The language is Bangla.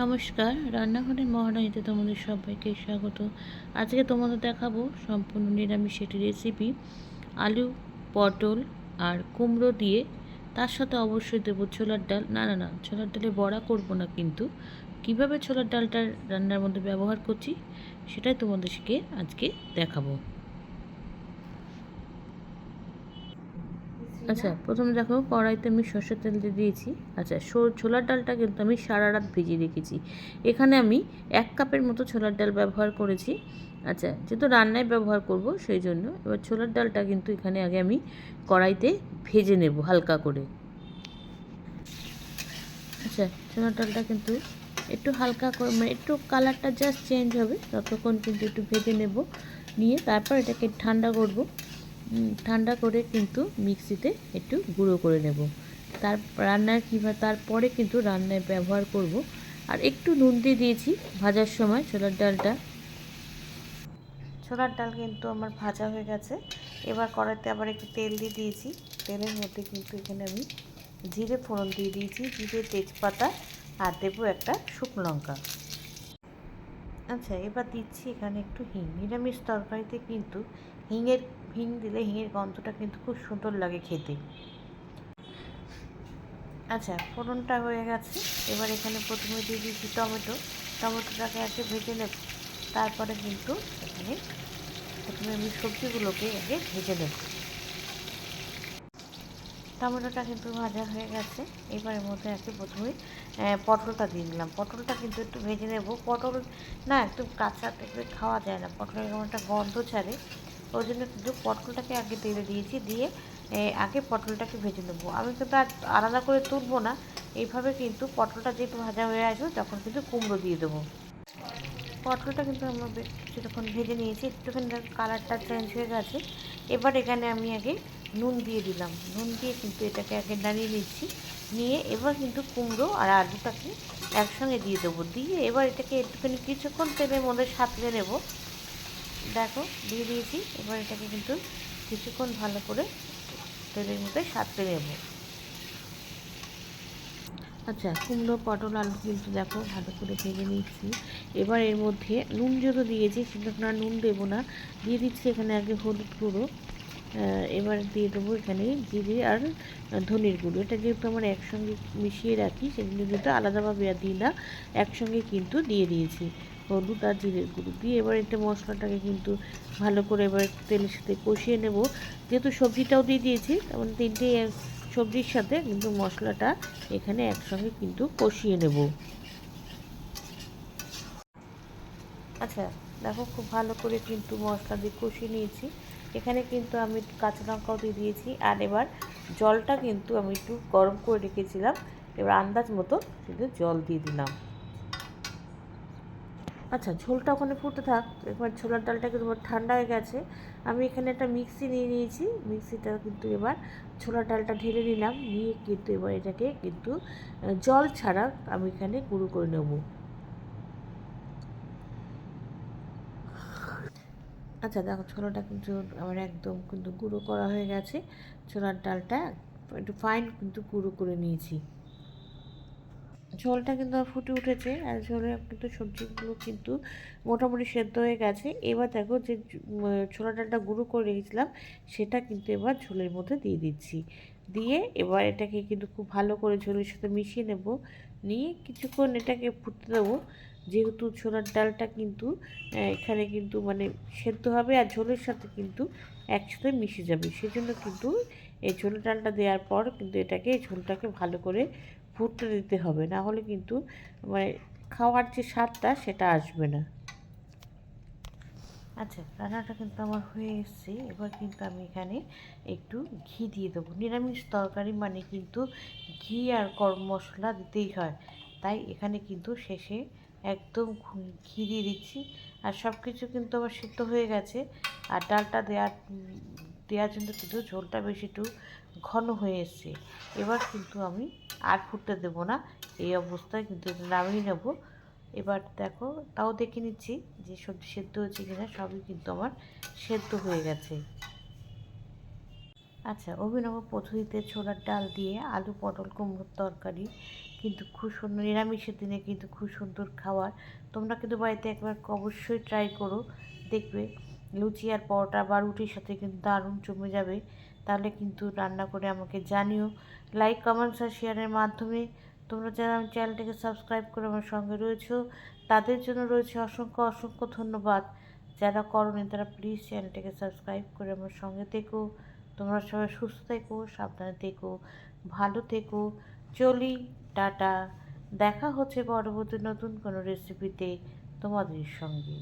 নমস্কার, রান্নাঘরের মহারানীতে তোমাদের সবাইকে স্বাগত। আজকে তোমাদের দেখাবো সম্পূর্ণ নিরামিষ একটি রেসিপি। আলু, পটল আর কুমড়ো দিয়ে, তার সাথে অবশ্যই দেবো ছোলার ডাল। না, ছোলার ডালে বড়া করব না, কিন্তু কিভাবে ছোলার ডালটা রান্নার মধ্যে ব্যবহার করছি সেটাই তোমাদেরকে আজকে দেখাবো। আচ্ছা, প্রথমে দেখো কড়াইতে আমি সর্ষের তেল দিয়ে দিয়েছি। আচ্ছা, ছোলার ডালটা কিন্তু আমি সারা রাত ভিজিয়ে রেখেছি। এখানে আমি 1 কাপের মতো ছোলার ডাল ব্যবহার করেছি। আচ্ছা, যেহেতু রান্নায় ব্যবহার করব সেই জন্য এবার ছোলার ডালটা কিন্তু এখানে আগে আমি কড়াইতে ভেজে নেব হালকা করে। আচ্ছা, ছোলার ডালটা কিন্তু একটু হালকা করে, মানে একটু কালারটা জাস্ট চেঞ্জ হবে ততক্ষণ কিন্তু একটু ভেজে নেব। নিয়ে তারপর এটাকে ঠান্ডা করব। ঠান্ডা করে কিন্তু মিক্সিতে একটু গুঁড়ো করে নেব। তারপরে কিন্তু রান্নায় ব্যবহার করব। আর একটু নুন দিয়ে দিয়েছি ভাজার সময় ছোলার ডাল কিন্তু আমার ভাজা হয়ে গেছে। এবার কড়াইতে আবার একটু তেল দিয়ে দিয়েছি। তেলের মধ্যে কিন্তু এখানে আমি জিরে ফোড়ন দিয়ে দিয়েছি, জিরে, তেজপাতা আর দেবো একটা শুকনো লঙ্কা। আচ্ছা, এবার দিচ্ছি এখানে একটু হিং। নিরামিষ তরকারিতে কিন্তু হিং দিলে হিঙের গন্ধটা কিন্তু খুব সুন্দর লাগে খেতে। আচ্ছা, ফোড়নটা হয়ে গেছে। এবার এখানে প্রথমে দিয়ে দিয়েছি টমেটোটাকে আগে ভেজে নেব। তারপরে কিন্তু এখানে প্রথমে আমি সবজিগুলোকে আগে ভেজে নেব। টমেটোটা কিন্তু ভাজা হয়ে গেছে। এবারের মধ্যে প্রথমে পটলটা দিয়ে দিলাম। পটলটা কিন্তু একটু ভেজে নেব। পটল না একদম কাঁচা থেকে খাওয়া যায় না, পটলের কেমন একটা গন্ধ ছাড়ে। ওই জন্য কিন্তু পটলটাকে আগে তেলে দিয়েছি, দিয়ে আগে পটলটাকে ভেজে নেবো। আমি কিন্তু আর আলাদা করে তুলবো না, এইভাবে কিন্তু পটলটা যেহেতু ভাজা হয়ে আসবে তখন কিন্তু কুমড়ো দিয়ে দেবো। পটলটা কিন্তু আমরা কিছুক্ষণ ভেজে নিয়েছি, একটুখানি কালারটা চেঞ্জ হয়ে গেছে। এবার এখানে আমি আগে নুন দিয়ে দিলাম। নুন দিয়ে কিন্তু এটাকে আগে নাড়িয়ে নিচ্ছি। নিয়ে এবার কিন্তু কুমড়ো আর আলুটাকে একসঙ্গে দিয়ে দেবো। দিয়ে এবার এটাকে একটুখানি কিছুক্ষণ তেলের মধ্যে সাঁতলে নেব। দেখো দিয়ে দিয়েছি। এবার এটাকে কিন্তু কিছুক্ষণ ভালো করে তেলের মধ্যে সাঁতলে নেব। আচ্ছা, কুমড়ো, পটল, আলু কিন্তু দেখো ভালো করে ভেজে নিচ্ছি। এবার এর মধ্যে নুন যেহেতু দিয়েছি সেটা নুন দেবো না, দিয়ে দিচ্ছি এখানে আগে হলুদ গুঁড়ো। এবার দিয়ে দেবো এখানে জিরে আর ধনের গুঁড়ো। এটা যেহেতু আমার একসঙ্গে মিশিয়ে রাখি সেগুলো কিন্তু আলাদাভাবে দিই না, একসঙ্গে কিন্তু দিয়ে দিয়েছি হলুদ আর জিরের গুঁড়ো দিয়ে। এবার এটা মশলাটাকে কিন্তু ভালো করে এবার তেলের সাথে কষিয়ে নেব। যেহেতু সবজিটাও দিয়ে দিয়েছি, তেমন তিনটে সবজির সাথে কিন্তু মশলাটা এখানে একসঙ্গে কিন্তু কষিয়ে নেব। আচ্ছা, দেখো খুব ভালো করে কিন্তু মশলা দিয়ে কষিয়ে নিয়েছি। এখানে কিন্তু আমি একটু কাঁচা লঙ্কাও দিয়ে দিয়েছি। আর এবার জলটা কিন্তু আমি একটু গরম করে রেখেছিলাম, এবার আন্দাজ মতো কিন্তু জল দিয়ে দিলাম। আচ্ছা, ঝোলটা ওখানে ফুটে থাক। এবার ছোলার ডালটা কিন্তু ঠান্ডা হয়ে গেছে। আমি এখানে একটা মিক্সি নিয়ে নিয়েছি। মিক্সিটা কিন্তু এবার ছোলার ডালটা ঢেলে নিলাম। নিয়ে কিন্তু এবার এটাকে কিন্তু জল ছাড়া আমি এখানে গুঁড়ো করে নেব। আচ্ছা, দেখো ছোলাটা কিন্তু আমার একদম কিন্তু গুঁড়ো করা হয়ে গেছে। ছোলার ডালটা একটু ফাইন কিন্তু গুঁড়ো করে নিয়েছি। ঝোলটা কিন্তু ফুটে উঠেছে, আর ঝোলে কিন্তু সবজিগুলো কিন্তু মোটামুটি সেদ্ধ হয়ে গেছে। এবার দেখো যে ছোলা ডালটা গুঁড়ো করে রেখেছিলাম সেটা কিন্তু এবার ঝোলের মধ্যে দিয়ে দিচ্ছি। দিয়ে এবার এটাকে কিন্তু খুব ভালো করে ঝোলের সাথে মিশিয়ে নেব। নিয়ে কিছুক্ষণ এটাকে ফুটতে দেবো। যেহেতু ছোলার ডালটা কিন্তু এখানে কিন্তু মানে সেদ্ধ হবে আর ঝোলের সাথে কিন্তু একসাথে মিশে যাবে, সেজন্য কিন্তু এই ছোলার ডালটা দেওয়ার পর কিন্তু ঝোলটাকে ভালো করে ফুটতে দিতে হবে, না হলে কিন্তু মানে খাওয়ার যে স্বাদটা সেটা আসবে না। আচ্ছা, রান্নাটা কিন্তু আমার হয়ে এসেছে। এবার কিন্তু আমি এখানে একটু ঘি দিয়ে দেবো। নিরামিষ তরকারি মানে কিন্তু ঘি আর গরম মশলা দিতেই হয়, তাই এখানে কিন্তু শেষে একদম ঘি দিয়ে দিচ্ছি। আর সব কিছু কিন্তু আমার সিদ্ধ হয়ে গেছে। আর ডালটা দেওয়ার জন্য কিন্তু ঝোলটা বেশি একটু ঘন হয়ে এসছে। এবার কিন্তু আমি আর ফুটতে দেবো না, এই অবস্থায় কিন্তু নামিয়ে নেব। এবার দেখো, তাও দেখে নিচ্ছি যে সবজি সেদ্ধ হয়েছে কিনা। সবই কিন্তু আমার সেদ্ধ হয়ে গেছে। আচ্ছা, অভিনব পদ্ধতিতে ছোলার ডাল দিয়ে আলু পটল কুমড়োর তরকারি কিন্তু খুব সুন্দর, নিরামিষের দিনে কিন্তু খুব সুন্দর খাবার। তোমরা কিন্তু বাড়িতে একবার অবশ্যই ট্রাই করো, দেখবে লুচি আর পরোটা বা রুটির সাথে কিন্তু দারুণ জমে যাবে। তাহলে কিন্তু রান্না করে আমাকে জানিও লাইক কমেন্টস আর শেয়ারের মাধ্যমে। তোমরা যারা আমার চ্যানেলটিকে সাবস্ক্রাইব করে আমার সঙ্গে রয়েছো তাদের জন্য রয়েছে অসংখ্য অসংখ্য ধন্যবাদ। যারা করোনি তারা প্লিজ চ্যানেলটিকে সাবস্ক্রাইব করে আমার সঙ্গে থেকো। তোমরা সবাই সুস্থ থেকো, সাবধানে থেকো, ভালো থেকো। চলি, টাটা। দেখা হচ্ছে পরবর্তী নতুন কোনো রেসিপিতে তোমাদের সঙ্গে।